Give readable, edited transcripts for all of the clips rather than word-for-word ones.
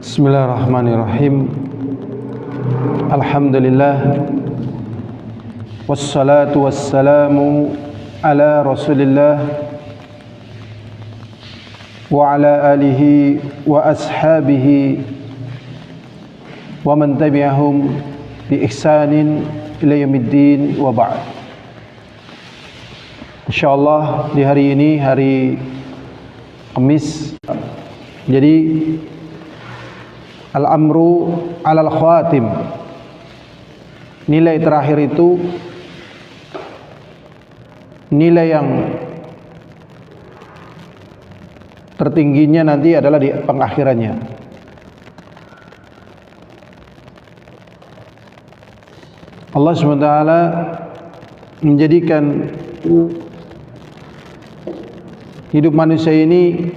Bismillahirrahmanirrahim. Alhamdulillah. Wassalatu wassalamu ala Rasulillah wa ala alihi wa ashabihi wa man tabi'ahum bi ihsanin ila yaumiddin wa ba'd. Insyaallah di hari ini, hari Kamis, jadi al-amru alal khawatim, nilai terakhir itu nilai yang tertingginya nanti adalah di pengakhirannya. Allah SWT menjadikan hidup manusia ini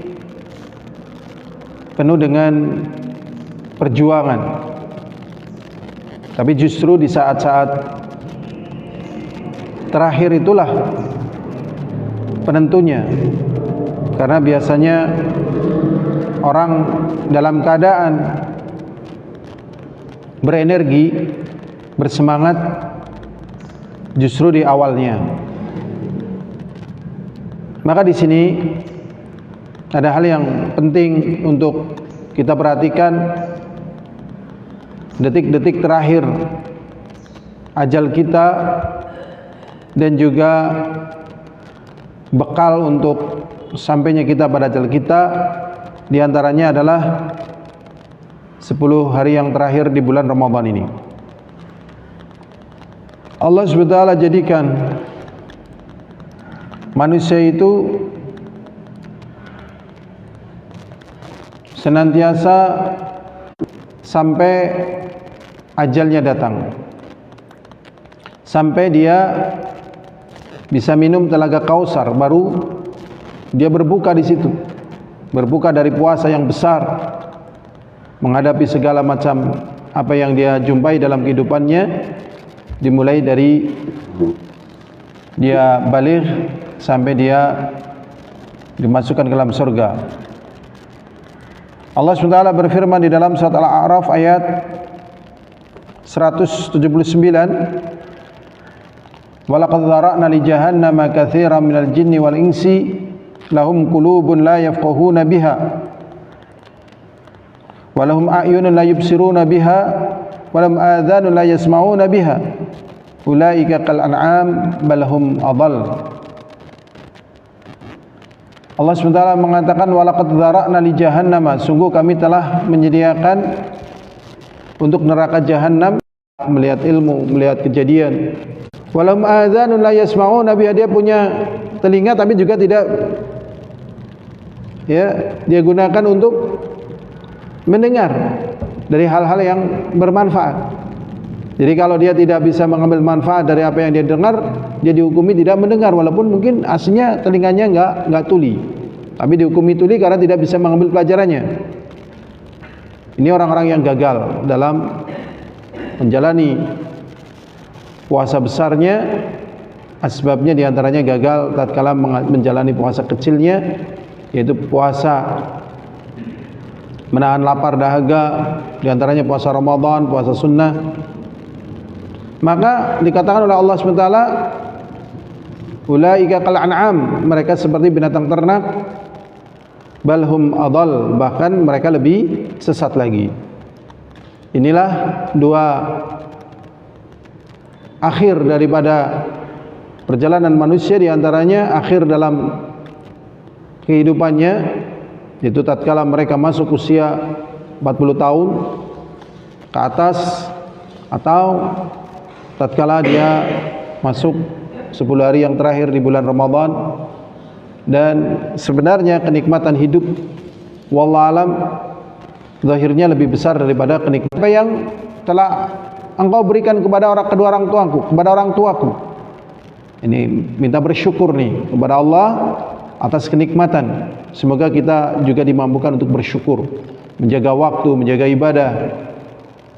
penuh dengan perjuangan, tapi justru di saat-saat terakhir itulah penentunya, karena biasanya orang dalam keadaan berenergi, bersemangat justru di awalnya. Maka di sini ada hal yang penting untuk kita perhatikan. Detik-detik terakhir ajal kita dan juga bekal untuk sampainya kita pada ajal kita, diantaranya adalah 10 hari yang terakhir di bulan Ramadan ini. Allah SWT jadikan manusia itu senantiasa sampai ajalnya datang, sampai dia bisa minum telaga Kausar, baru dia berbuka di situ, berbuka dari puasa yang besar, menghadapi segala macam apa yang dia jumpai dalam kehidupannya, dimulai dari dia baligh sampai dia dimasukkan ke dalam surga. Allah SWT berfirman di dalam surat Al-A'raf ayat 179, walaqad dzara'na li jahannama katsiran minal jinni wal insi lahum qulubun la yafqahuna biha wa lahum a'yunun la yubsiruna biha wa lahum adhanun la yasma'una biha ulaika kal an'am bal hum adall. Allah SWT mengatakan walaqad dzara'na li jahannama, sungguh kami telah menyediakan untuk neraka jahanam, melihat ilmu, melihat kejadian. Walahum adzanun la yasma'una biha, dia punya telinga tapi juga tidak dia gunakan untuk mendengar dari hal-hal yang bermanfaat. Jadi kalau dia tidak bisa mengambil manfaat dari apa yang dia dengar, dia dihukumi tidak mendengar, walaupun mungkin aslinya telinganya enggak tuli, tapi dihukumi tuli karena tidak bisa mengambil pelajarannya. Ini orang-orang yang gagal dalam menjalani puasa besarnya. Asbabnya diantaranya gagal tatkala menjalani puasa kecilnya, yaitu puasa menahan lapar dahaga, diantaranya puasa Ramadan, puasa sunnah. Maka dikatakan oleh Allah SWT, ulaika kal an'am, mereka seperti binatang ternak, balhum adall, bahkan mereka lebih sesat lagi. Inilah dua akhir daripada perjalanan manusia, diantaranya akhir dalam kehidupannya, yaitu tatkala mereka masuk usia 40 tahun ke atas, atau tatkala dia masuk 10 hari yang terakhir di bulan Ramadan. Dan sebenarnya kenikmatan hidup wallahualam zahirnya lebih besar daripada kenikmatan apa yang telah engkau berikan kepada kedua orang tuaku, kepada orang tuaku. Ini minta bersyukur nih kepada Allah atas kenikmatan. Semoga kita juga dimampukan untuk bersyukur, menjaga waktu, menjaga ibadah,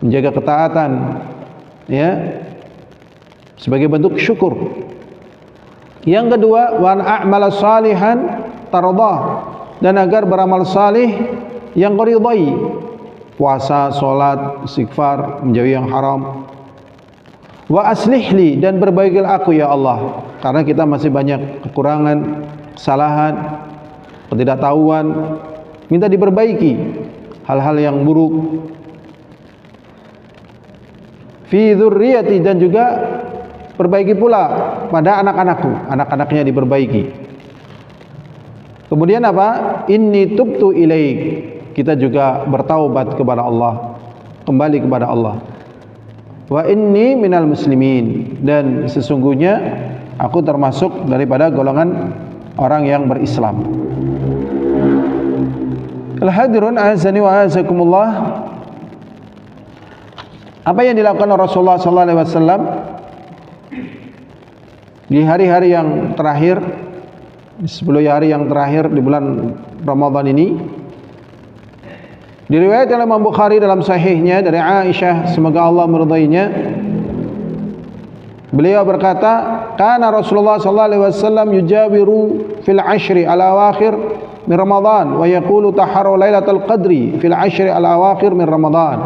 menjaga ketaatan, sebagai bentuk syukur. Yang kedua, wa a'mala salihan tardah, dan agar beramal salih yang kau ridai. puasa, sholat, istighfar, menjauhi yang haram. Wa aslihli, dan perbaikilah aku ya Allah, karena kita masih banyak kekurangan, kesalahan, ketidaktahuan, minta diperbaiki hal-hal yang buruk. Fi dzurriyyati, dan juga perbaiki pula pada anak-anakku, anak-anaknya diperbaiki. Kemudian apa? Inni tubtu ilaik, kita juga bertaubat kepada Allah, kembali kepada Allah. Wa inni minal muslimin, dan sesungguhnya aku termasuk daripada golongan orang yang berislam. Al-hadirun azani wa azakumullah. Apa yang dilakukan Rasulullah sallallahu alaihi wasallam di hari-hari yang terakhir, di 10 hari yang terakhir di bulan Ramadan ini? Diriwayatkan oleh Imam Bukhari dalam sahihnya dari Aisyah, semoga Allah meridainya. Beliau berkata, "Kana Rasulullah sallallahu alaihi wasallam yujawiru fil ashri al-awakhir min Ramadan wa yaqulu taharru lailatul qadri fil ashri al-awakhir min Ramadan."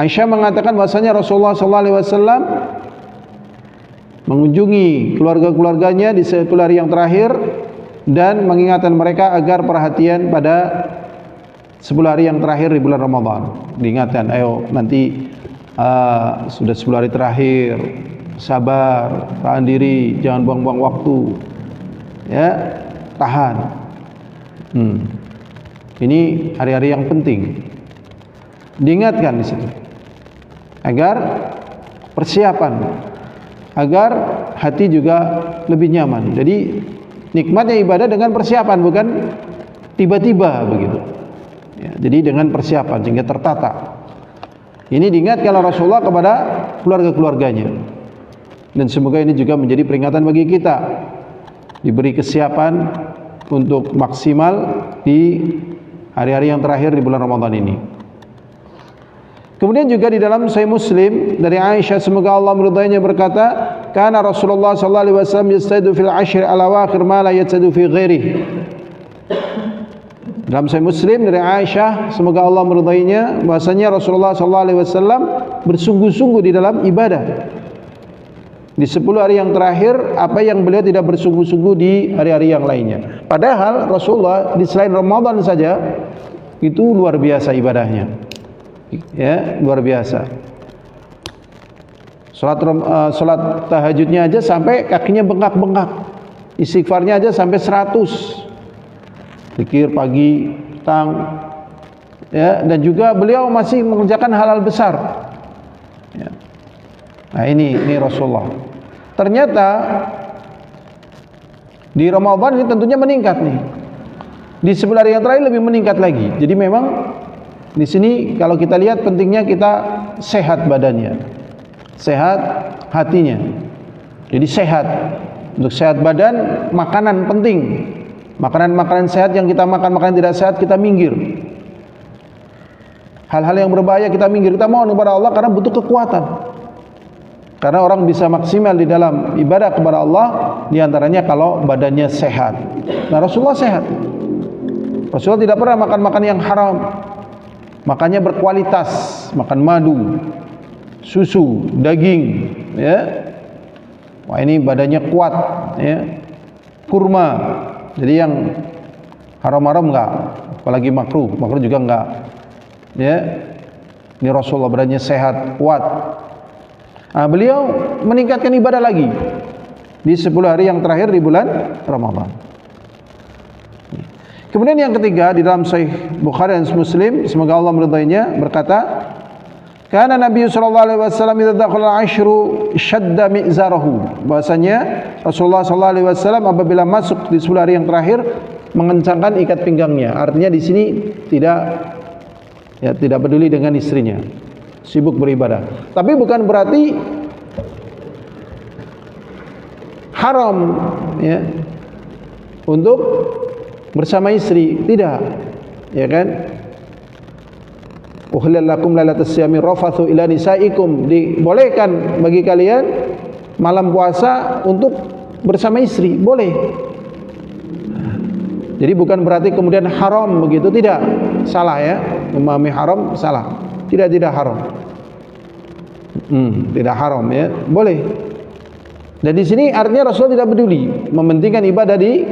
Aisyah mengatakan bahwasanya Rasulullah sallallahu alaihi wasallam mengunjungi keluarga-keluarganya di 10 hari yang terakhir dan mengingatkan mereka agar perhatian pada 10 hari yang terakhir di bulan Ramadan. Diingatkan, ayo nanti sudah 10 hari terakhir, sabar, tahan diri, jangan buang-buang waktu, ya, tahan. Ini hari-hari yang penting, diingatkan di situ agar persiapan, agar hati juga lebih nyaman. Jadi nikmatnya ibadah dengan persiapan, bukan tiba-tiba begitu. Ya, jadi dengan persiapan sehingga tertata. Ini diingatkan oleh Rasulullah kepada keluarga-keluarganya. Dan semoga ini juga menjadi peringatan bagi kita, diberi kesiapan untuk maksimal di hari-hari yang terakhir di bulan Ramadan ini. Kemudian juga di dalam Sahih Muslim dari Aisyah, semoga Allah meridainya, berkata, "Kana Rasulullah sallallahu alaihi wasallam yastaidu fil ashr al-awakhir ma la yastaidu fi ghairihi." Dalam Sahih Muslim dari Aisyah, semoga Allah meridainya, bahasanya Rasulullah sallallahu alaihi wasallam bersungguh-sungguh di dalam ibadah di 10 hari yang terakhir apa yang beliau tidak bersungguh-sungguh di hari-hari yang lainnya. Padahal Rasulullah di selain Ramadan saja itu luar biasa ibadahnya. Ya, luar biasa. Salat tahajudnya aja sampai kakinya bengkak-bengkak. Istighfarnya aja sampai 100. Zikir pagi, petang. Ya, dan juga beliau masih mengerjakan hal-hal besar. Ya. Nah, ini Rasulullah. Ternyata di Ramadan ini tentunya meningkat nih. Di 10 hari yang terakhir lebih meningkat lagi. Jadi memang di sini kalau kita lihat pentingnya kita sehat badannya, sehat hatinya. Jadi sehat. Untuk sehat badan, makanan penting. Makanan-makanan sehat yang kita makan, makanan tidak sehat kita minggir. Hal-hal yang berbahaya kita minggir. Kita mohon kepada Allah karena butuh kekuatan. Karena orang bisa maksimal di dalam ibadah kepada Allah diantaranya kalau badannya sehat. Nah, Rasulullah sehat. Rasulullah tidak pernah makan-makan yang haram. Makannya berkualitas, makan madu, susu, daging, ya. Wah, ini badannya kuat, ya. Kurma. Jadi yang haram-haram enggak, apalagi makruh juga enggak. Ya. Ini Rasulullah badannya sehat, kuat. Nah, beliau meningkatkan ibadah lagi di 10 hari yang terakhir di bulan Ramadan. Kemudian yang ketiga di dalam Sahih Bukhari dan Muslim, semoga Allah meridainya, berkata, "Kana Nabi sallallahu alaihi wasallam idza dakhala al-ashru shadda mi'zarahu." Bahwasanya Rasulullah sallallahu alaihi wasallam apabila masuk di 10 hari yang terakhir mengencangkan ikat pinggangnya. Artinya di sini tidak peduli dengan istrinya, sibuk beribadah. Tapi bukan berarti haram, ya, untuk bersama istri, tidak, ya kan? Uhillal lakum lailatas siyami rafathu ila nisaikum, dibolehkan bagi kalian malam puasa untuk bersama istri, boleh. Jadi bukan berarti kemudian haram begitu, tidak. Salah ya, memahami haram salah. Tidak haram. Tidak haram ya, boleh. Dan di sini artinya Rasulullah tidak peduli, mementingkan ibadah di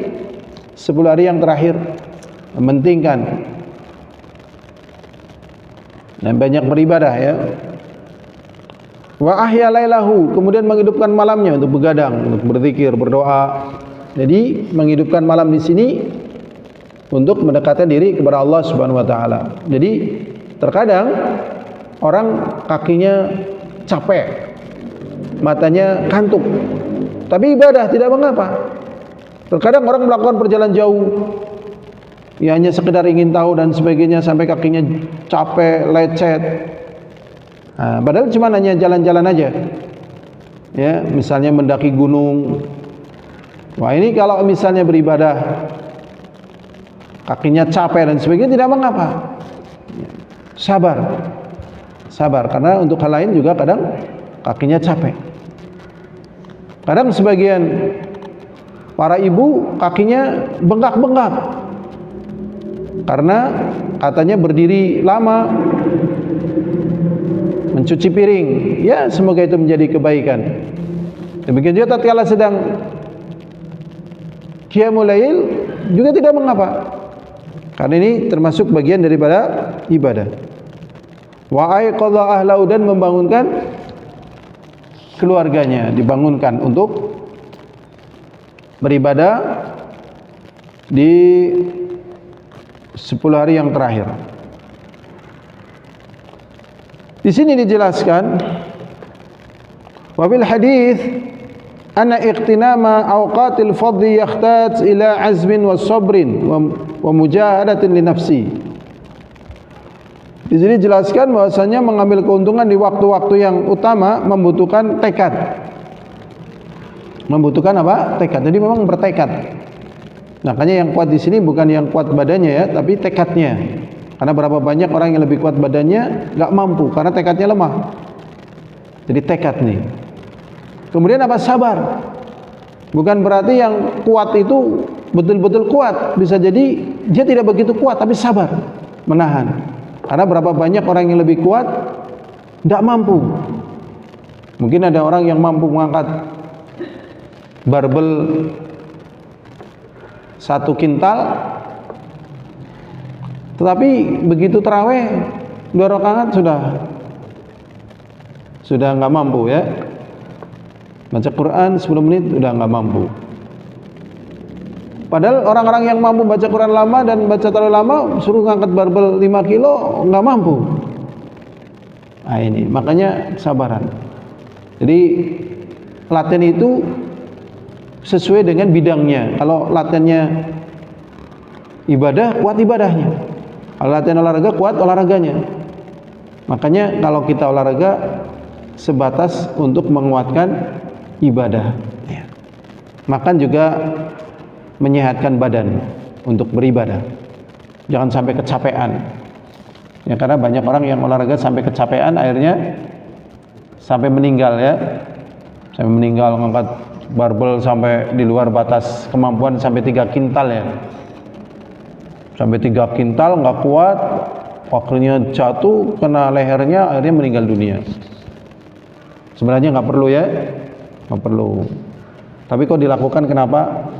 10 hari yang terakhir, mementingkan dan banyak beribadah ya. Wa ahya lailahu, kemudian menghidupkan malamnya untuk begadang, untuk berzikir, berdoa. Jadi menghidupkan malam di sini untuk mendekatkan diri kepada Allah Subhanahu wa taala. Jadi terkadang orang kakinya capek, matanya kantuk, tapi ibadah tidak mengapa. Terkadang orang melakukan perjalanan jauh, ya hanya sekedar ingin tahu dan sebagainya, sampai kakinya capek, lecet. Nah, padahal cuma hanya jalan-jalan aja, ya, misalnya mendaki gunung. Wah, ini kalau misalnya beribadah kakinya capek dan sebagainya tidak mengapa. Sabar, karena untuk hal lain juga kadang kakinya capek. Kadang sebagian para ibu kakinya bengkak-bengkak karena katanya berdiri lama mencuci piring. Ya, semoga itu menjadi kebaikan. Demikian juga tatkala sedang qiyamul lail juga tidak mengapa, karena ini termasuk bagian daripada ibadah. Wa aiqadha ahlahu, dan membangunkan keluarganya, dibangunkan untuk beribadah di 10 hari yang terakhir. Di sini dijelaskan wa bil hadis anna iqtinama awqatil fadli yahtaj ila azmin wa sabrin wa mujahadatin li nafsi. Di sini dijelaskan bahwasanya mengambil keuntungan di waktu-waktu yang utama membutuhkan tekad. Membutuhkan apa? Tekad. Jadi memang bertekad. Makanya yang kuat di sini bukan yang kuat badannya ya, tapi tekadnya. Karena berapa banyak orang yang lebih kuat badannya nggak mampu karena tekadnya lemah. Jadi tekad nih. Kemudian apa? Sabar. Bukan berarti yang kuat itu betul-betul kuat. Bisa jadi dia tidak begitu kuat tapi sabar, menahan. Karena berapa banyak orang yang lebih kuat tidak mampu. Mungkin ada orang yang mampu mengangkat barbel 1 kintal, tetapi begitu tarawih 2 rakaat sudah nggak mampu ya. Baca Quran 10 menit sudah nggak mampu. Padahal orang-orang yang mampu baca Quran lama dan baca tarawih lama, suruh ngangkat barbel 5 kilo nggak mampu. Nah ini makanya kesabaran. Jadi latihan itu sesuai dengan bidangnya. Kalau latihannya ibadah, kuat ibadahnya. Kalau latihan olahraga, kuat olahraganya. Makanya kalau kita olahraga sebatas untuk menguatkan ibadah. Makan juga menyehatkan badan untuk beribadah. Jangan sampai kecapean. Ya, karena banyak orang yang olahraga sampai kecapean, akhirnya sampai meninggal ya. Sampai meninggal ngangkat barbel sampai di luar batas kemampuan sampai 3 kintal ya. Sampai 3 kintal nggak kuat, akhirnya jatuh kena lehernya, akhirnya meninggal dunia. Sebenarnya nggak perlu ya, nggak perlu. Tapi kok dilakukan kenapa?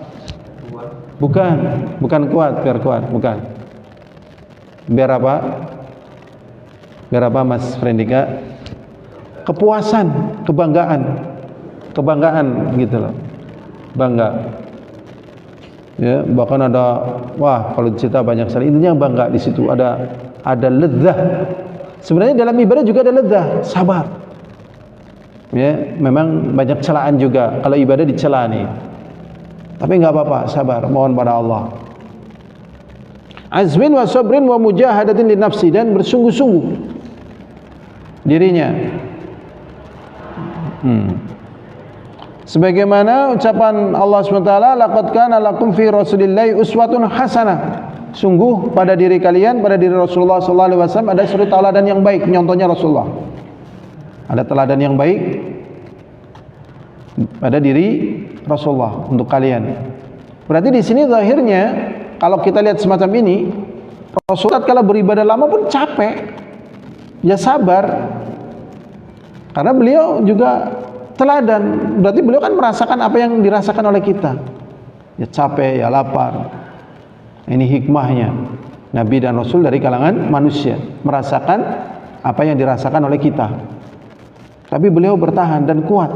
Bukan kuat, biar kuat, bukan. Biar apa? Biar apa Mas Frendika? Kepuasan, kebanggaan gitu loh. Bangga. Ya, bahkan ada kalau cerita banyak sekali. Intinya bangga di situ, ada lezah. Sebenarnya dalam ibadah juga ada lezah, sabar. Ya, memang banyak celaan juga kalau ibadah dicela nih. Tapi enggak apa-apa, sabar, mohon pada Allah. Azmin wa sabrin wa mujahadatin li nafsi, dan bersungguh-sungguh dirinya. Sebagaimana ucapan Allah SWT, laqad kana lakum fi rasulillahi uswatun hasanah. Sungguh pada diri kalian, pada diri Rasulullah SAW ada suri teladan yang baik, nyontohnya Rasulullah. Ada teladan yang baik pada diri Rasulullah untuk kalian. Berarti di sini zahirnya kalau kita lihat semacam ini, Rasulullah kalau beribadah lama pun capek, ya sabar, karena beliau juga teladan, berarti beliau kan merasakan apa yang dirasakan oleh kita, ya capek, ya lapar. Ini hikmahnya Nabi dan Rasul dari kalangan manusia, merasakan apa yang dirasakan oleh kita, tapi beliau bertahan dan kuat.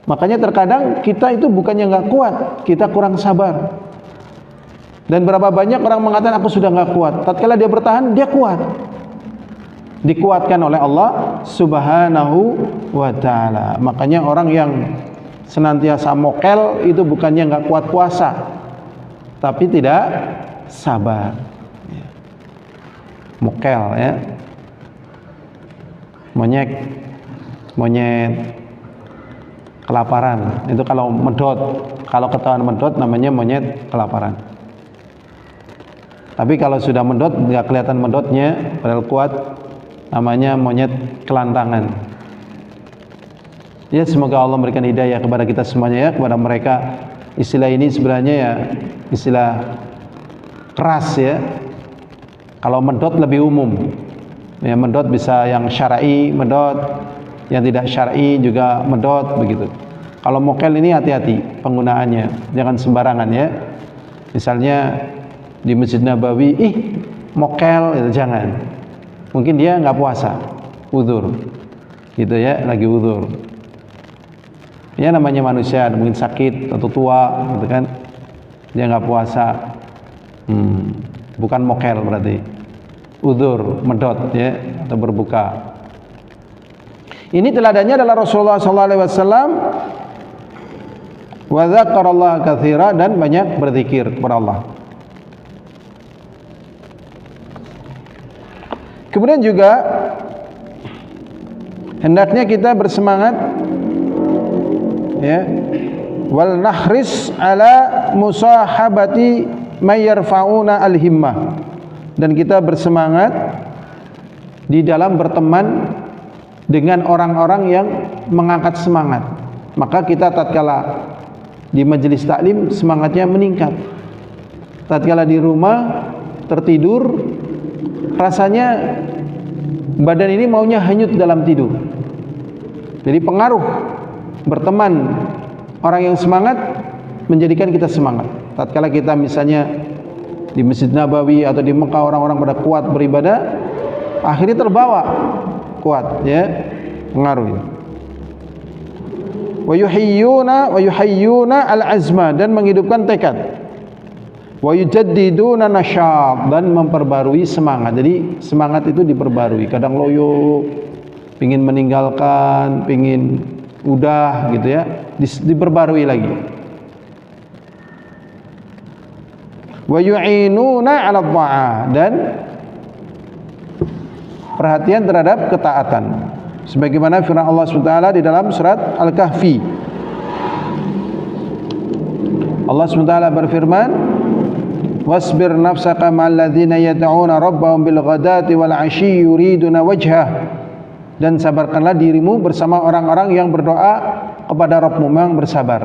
Makanya terkadang kita itu bukannya nggak kuat, kita kurang sabar. Dan berapa banyak orang mengatakan aku sudah nggak kuat, tatkala dia bertahan, dia kuat, dikuatkan oleh Allah Subhanahu wa ta'ala. Makanya orang yang senantiasa mokel itu bukannya nggak kuat puasa, tapi tidak sabar. Mokel, ya, monyet kelaparan. Itu kalau medot, kalau ketahuan medot namanya monyet kelaparan. Tapi kalau sudah medot nggak kelihatan medotnya, padahal kuat, namanya monyet kelantangan. Ya, semoga Allah memberikan hidayah kepada kita semuanya, ya, kepada mereka. Istilah ini sebenarnya ya istilah keras, ya. Kalau medot lebih umum, ya, medot bisa yang syar'i medot, yang tidak syar'i juga medot, begitu. Kalau mokel ini hati-hati penggunaannya, jangan sembarangan, ya. Misalnya di Masjid Nabawi, mokel, itu jangan. Mungkin dia nggak puasa, uzur, gitu ya, lagi uzur. Ya namanya manusia, mungkin sakit atau tua, gitu kan, dia nggak puasa, bukan mokel berarti, uzur, medot, ya, atau berbuka. Ini teladannya adalah Rasulullah SAW. Wa dzakarallaha katsira, dan banyak berzikir kepada Allah. Kemudian juga hendaknya kita bersemangat, ya, wal nahris ala musahabati may yarfa'una al-himmah, dan kita bersemangat di dalam berteman dengan orang-orang yang mengangkat semangat. Maka kita tatkala di majelis taklim semangatnya meningkat, tatkala di rumah tertidur rasanya badan ini maunya hanyut dalam tidur. Jadi pengaruh berteman orang yang semangat menjadikan kita semangat. Tatkala kita misalnya di Masjid Nabawi atau di Mekah, orang-orang pada kuat beribadah, akhirnya terbawa kuat, ya, pengaruh. Wa yuhayyuna al-azma, dan menghidupkan tekad. Wa yujaddiduna nasyab, dan memperbarui semangat. Jadi semangat itu diperbarui. Kadang loyo, pingin meninggalkan, pingin udah, gitu ya, diperbarui lagi. Wa yu'inuna 'ala dha'ah, dan perhatian terhadap ketaatan. Sebagaimana firman Allah SWT di dalam surat Al-Kahfi. Allah SWT berfirman, wasbir nafsaka ma'al ladzina yad'una rabbahum bil ghadati wal 'ashyi yuriduna wajhah, dan sabarkanlah dirimu bersama orang-orang yang berdoa kepada Rabbmu. Memang bersabar,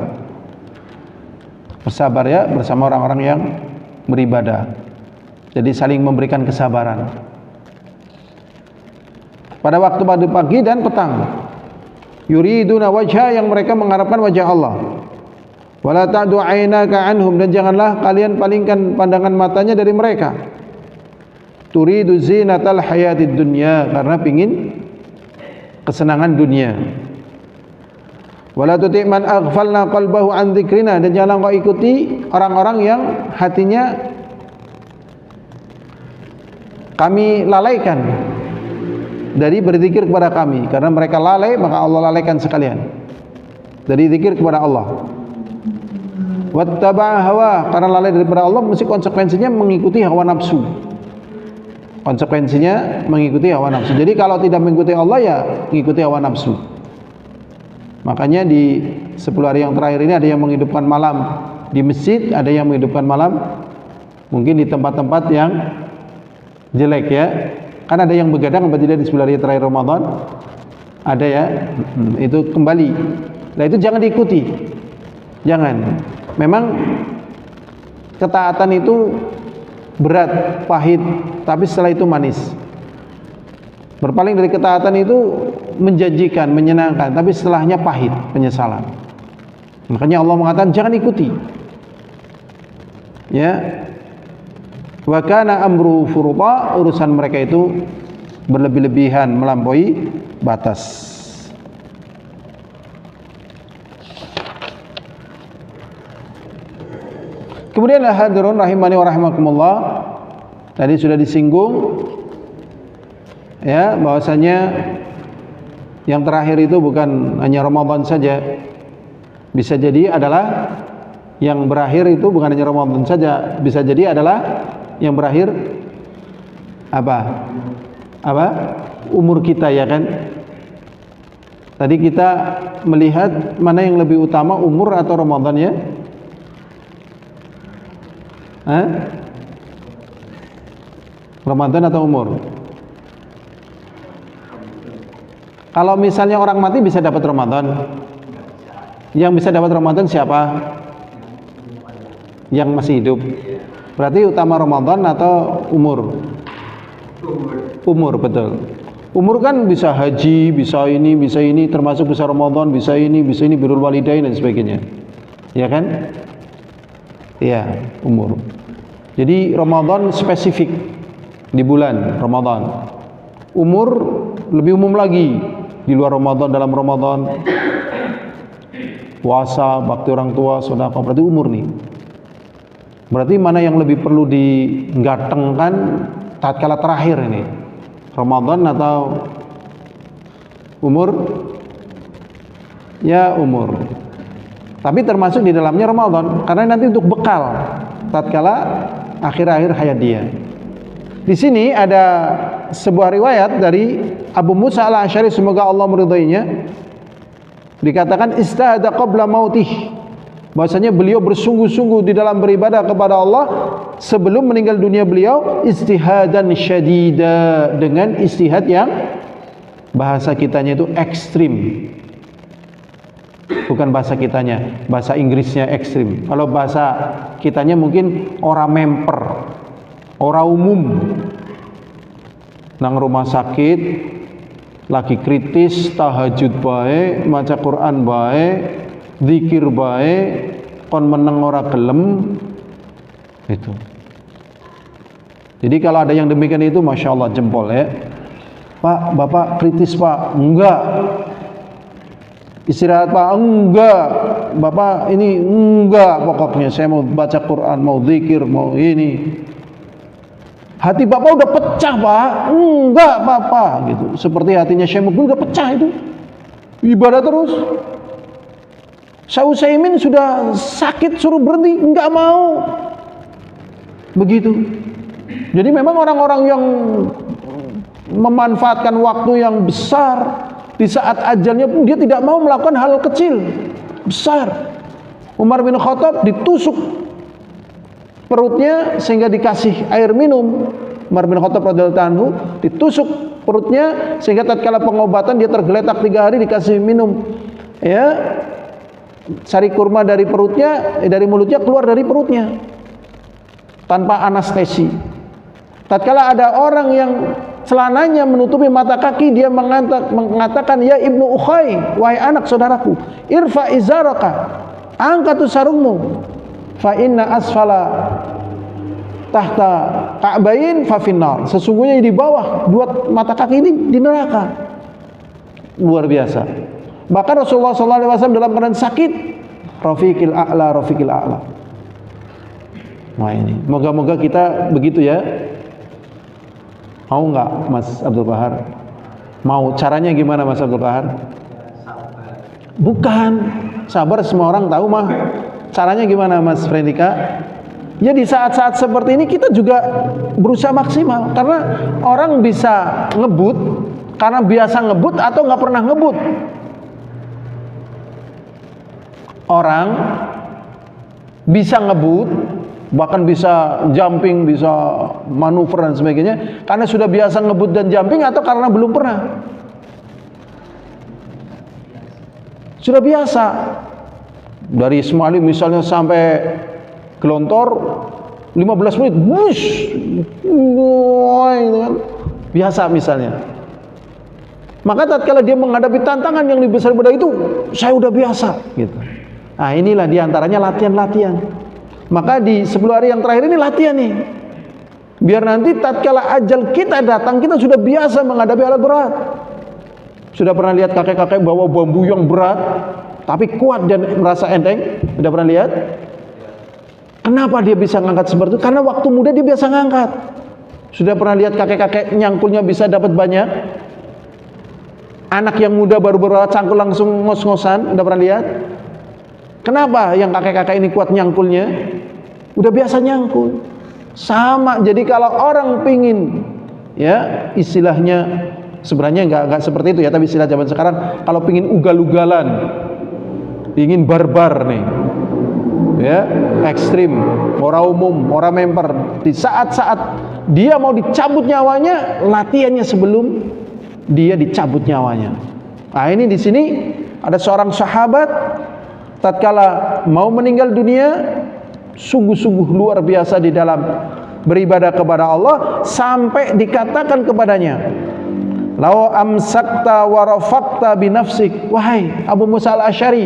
ya, bersama orang-orang yang beribadah. Jadi saling memberikan kesabaran pada waktu pagi dan petang. Yuriduna wajha, yang mereka mengharapkan wajah Allah. Wala ta'du 'ainaka anhum, dan janganlah kalian palingkan pandangan matanya dari mereka. Turidu zinatal hayatid dunya, karena pingin kesenangan dunia. Wala tuti' man aghfalna qalbahu an dzikrina, dan jangan kau ikuti orang-orang yang hatinya kami lalaikan dari berzikir kepada kami. Karena mereka lalai, maka Allah lalaikan sekalian dari zikir kepada Allah. Wattaba'a hawa, karena lalai daripada Allah mesti konsekuensinya mengikuti hawa nafsu. Konsekuensinya mengikuti hawa nafsu. Jadi kalau tidak mengikuti Allah, ya mengikuti hawa nafsu. Makanya di 10 hari yang terakhir ini ada yang menghidupkan malam di masjid, ada yang menghidupkan malam mungkin di tempat-tempat yang jelek, ya. Kan ada yang begadang apa tidak di 10 hari terakhir Ramadan? Ada, ya. Itu kembali. Nah, itu jangan diikuti. Jangan. Memang ketaatan itu berat, pahit, tapi setelah itu manis. Berpaling dari ketaatan itu menjanjikan, menyenangkan, tapi setelahnya pahit, penyesalan. Makanya Allah mengatakan jangan ikuti. Ya. Wa kana amru furudha, urusan mereka itu berlebih-lebihan, melampaui batas. Kemudian hadirin rahimani wa rahimakumullah, tadi sudah disinggung ya bahwasanya yang terakhir itu bukan hanya Ramadan saja, bisa jadi adalah yang berakhir itu bukan hanya Ramadan saja, bisa jadi adalah yang berakhir apa umur kita, ya kan. Tadi kita melihat mana yang lebih utama, umur atau Ramadan, ya. Ramadan atau umur? Kalau misalnya orang mati bisa dapat Ramadan, yang bisa dapat Ramadan siapa? Yang masih hidup. Berarti utama Ramadan atau umur? Umur, betul. Umur kan bisa haji, bisa ini, termasuk bisa Ramadan, bisa ini, birrul walidain dan sebagainya. Ya kan? Iya, umur. Jadi Ramadan spesifik di bulan Ramadan. Umur lebih umum lagi di luar Ramadan, dalam Ramadan. Puasa, bakti orang tua, sedekah, berarti umur nih. Berarti mana yang lebih perlu digatengkan tatkala terakhir ini? Ramadan atau umur? Ya, umur. Tapi termasuk di dalamnya Ramadan, karena nanti untuk bekal tatkala akhir-akhir hayat dia. Di sini ada sebuah riwayat dari Abu Musa al-Asy'ari, semoga Allah meridhoinya. Dikatakan istahada qabla mautih, bahwasanya beliau bersungguh-sungguh di dalam beribadah kepada Allah sebelum meninggal dunia beliau, istihadan syadida, dengan istihad yang bahasa kitanya itu ekstrim. Bukan bahasa kitanya, bahasa Inggrisnya ekstrim. Kalau bahasa kitanya mungkin ora memper, ora umum. Nang rumah sakit, lagi kritis, tahajud bae, maca Quran bae, zikir bae, kon meneng ora gelem. Itu. Jadi kalau ada yang demikian itu, masya Allah, jempol ya. Pak, bapak kritis pak? Enggak. Istirahat pak? Enggak. Bapak ini enggak, pokoknya saya mau baca Quran, mau zikir, mau ini. Hati bapak udah pecah pak? Enggak bapak, gitu. Seperti hatinya Syekh Mukbil udah pecah itu. Ibadah terus. Syekh Utsaimin sudah sakit suruh berhenti, enggak mau. Begitu. Jadi memang orang-orang yang memanfaatkan waktu yang besar, di saat ajalnya pun dia tidak mau melakukan hal kecil, besar. Umar bin Khattab ditusuk perutnya sehingga dikasih air minum. Umar bin Khattab radhiyallahu anhu ditusuk perutnya sehingga tatkala pengobatan dia tergeletak 3 hari, dikasih minum ya sari kurma dari perutnya, dari mulutnya keluar dari perutnya tanpa anestesi. Tatkala ada orang yang celananya menutupi mata kaki, dia mengatakan, ya Ibnu Ukhay, wahai anak saudaraku, irfa izaraka, angkat sarungmu, fa inna asfala tahta ka'bain fa finnar, sesungguhnya di bawah 2 mata kaki ini di neraka. Luar biasa. Bahkan Rasulullah SAW dalam keadaan sakit, rafiqil a'la. Nah ini, moga-moga kita begitu ya. Mau nggak Mas Abdul Qahar? Mau. Caranya gimana Mas Abdul Qahar? Bukan sabar, semua orang tahu mah. Caranya gimana Mas Frendika? Ya di saat-saat seperti ini kita juga berusaha maksimal. Karena orang bisa ngebut karena biasa ngebut atau nggak pernah ngebut. Orang bisa ngebut, bahkan bisa jumping, bisa manuver dan sebagainya, karena sudah biasa ngebut dan jumping atau karena belum pernah. Sudah biasa. Dari Ismail misalnya sampai gelontor 15 menit, wush, gitu kan. Biasa misalnya. Maka tatkala dia menghadapi tantangan yang lebih besar daripada itu, saya udah biasa gitu. Nah, inilah diantaranya latihan-latihan. Maka di 10 hari yang terakhir ini latihan nih. Biar nanti tatkala ajal kita datang, kita sudah biasa menghadapi alat berat. Sudah pernah lihat kakek-kakek bawa bambu yang berat tapi kuat dan merasa enteng? Sudah pernah lihat? Kenapa dia bisa ngangkat seperti itu? Karena waktu muda dia biasa ngangkat. Sudah pernah lihat kakek-kakek nyangkulnya bisa dapat banyak? Anak yang muda baru cangkul langsung ngos-ngosan, udah pernah lihat? Kenapa yang kakek-kakek ini kuat nyangkulnya? Udah biasa nyangkul. Sama, jadi kalau orang pingin, ya istilahnya sebenarnya nggak seperti itu ya, tapi istilah zaman sekarang, kalau pingin ugal-ugalan, pingin barbar nih, ya ekstrim, orang umum, orang member, di saat-saat dia mau dicabut nyawanya, latihannya sebelum dia dicabut nyawanya. Nah, ini di sini ada seorang sahabat tatkala mau meninggal dunia, sungguh-sungguh luar biasa di dalam beribadah kepada Allah, sampai dikatakan kepadanya, "Lau amsakta wa rafaqta bi nafsik." Wahai Abu Musa al-Asy'ari,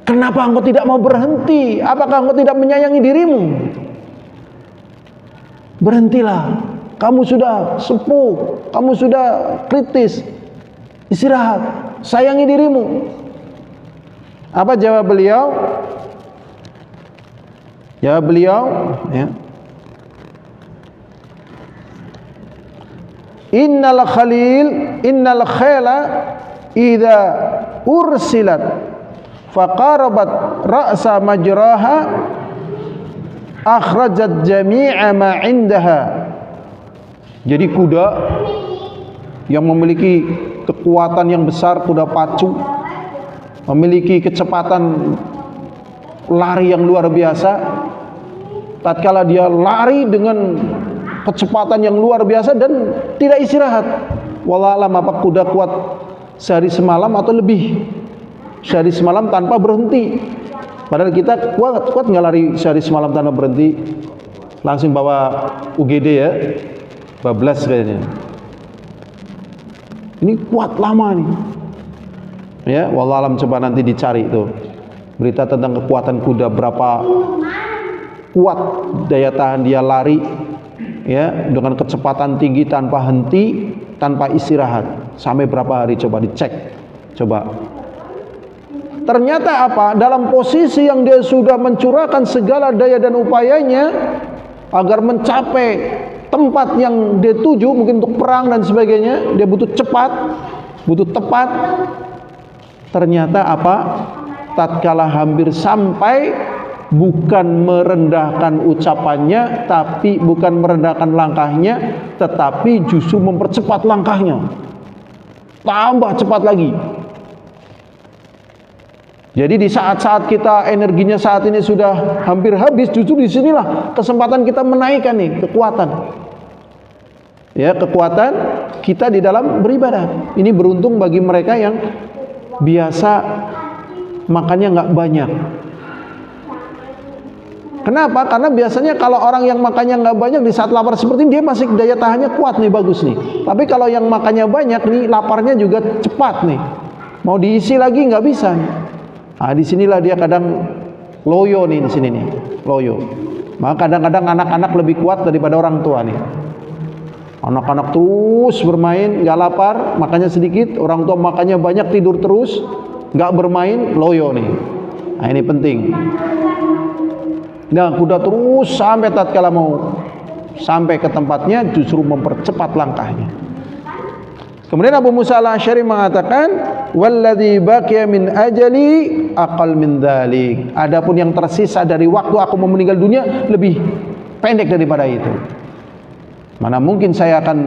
kenapa engkau tidak mau berhenti? Apakah engkau tidak menyayangi dirimu? Berhentilah. Kamu sudah sepuh, kamu sudah kritis. Istirahat, sayangi dirimu. Apa jawab beliau? Jawab beliau, ya. Innal khayla idza ursilat faqarabat ra'sa majraha akhrajat jami'a ma 'indaha. Jadi kuda yang memiliki kekuatan yang besar, kuda pacu, memiliki kecepatan lari yang luar biasa. Tatkala dia lari dengan kecepatan yang luar biasa dan tidak istirahat. Wallah alam, apa kuda kuat sehari semalam atau lebih sehari semalam tanpa berhenti. Padahal kita kuat nggak lari sehari semalam tanpa berhenti? Langsung bawa UGD ya, bablas kayaknya. Ini kuat lama nih. Ya, wallah alam, coba nanti dicari itu berita tentang kekuatan kuda, berapa kuat daya tahan dia lari, ya, dengan kecepatan tinggi tanpa henti, tanpa istirahat, sampai berapa hari, coba dicek. Coba. Ternyata apa? Dalam posisi yang dia sudah mencurahkan segala daya dan upayanya agar mencapai tempat yang dia tuju, mungkin untuk perang dan sebagainya, dia butuh cepat, butuh tepat. Ternyata apa? Tatkala hampir sampai, bukan merendahkan ucapannya, tapi bukan merendahkan langkahnya, tetapi justru mempercepat langkahnya, tambah cepat lagi. Jadi di saat-saat kita energinya saat ini sudah hampir habis, justru disinilah kesempatan kita menaikkan nih kekuatan, ya, kekuatan kita di dalam beribadah. Ini beruntung bagi mereka yang biasa makannya nggak banyak. Kenapa? Karena biasanya kalau orang yang makannya nggak banyak, di saat lapar seperti ini dia masih daya tahannya kuat nih, bagus nih. Tapi kalau yang makannya banyak nih, laparnya juga cepat nih, mau diisi lagi nggak bisa nih. Nah, disinilah dia kadang loyo nih, di sini nih, loyo. Maka kadang-kadang anak-anak lebih kuat daripada orang tua nih. Anak-anak terus bermain, nggak lapar, makannya sedikit. Orang tua makannya banyak, tidur terus, nggak bermain, loyo nih. Nah, ini penting. Nah, kuda terus sampai tatkala mau sampai ke tempatnya, justru mempercepat langkahnya. Kemudian Abu Musa al-Asy'ari mengatakan, "Walladzi baqiya min ajali aqal min dzalik." Adapun yang tersisa dari waktu aku mau meninggal dunia lebih pendek daripada itu. Mana mungkin saya akan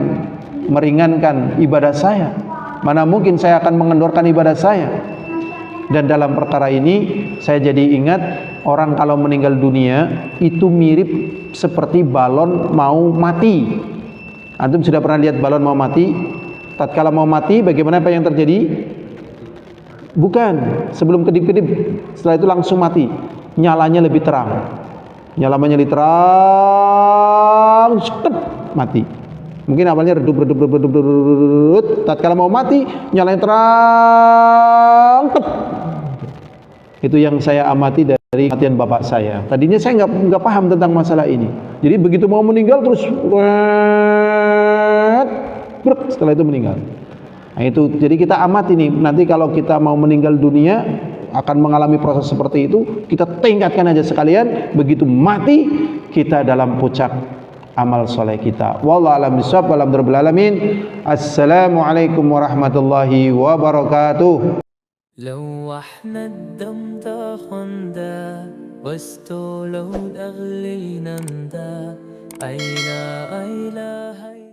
meringankan ibadah saya? Mana mungkin saya akan mengendorkan ibadah saya? Dan dalam perkara ini saya jadi ingat, orang kalau meninggal dunia itu mirip seperti balon mau mati. Antum sudah pernah lihat balon mau mati? Tatkala mau mati, bagaimana apa yang terjadi? Bukan sebelum kedip-kedip, setelah itu langsung mati. Nyalanya lebih terang. nyala terang, step, mati. Mungkin awalnya redup, tatkala mau mati, nyala terang, tep. Itu yang saya amati dari kematian bapak saya. Tadinya saya nggak paham tentang masalah ini. Jadi begitu mau meninggal terus, setelah itu meninggal. Nah itu, jadi kita amati nih. Nanti kalau kita mau meninggal dunia akan mengalami proses seperti itu, kita tingkatkan aja sekalian. Begitu mati kita dalam puncak amal soleh kita. Wallahu a'lam bishawab. Walhamdulillahirabbil alamin. Assalamualaikum warahmatullahi wabarakatuh. لو احنا الدم تاخندا واستولوا اغلينا دا ايلا ايلا هاي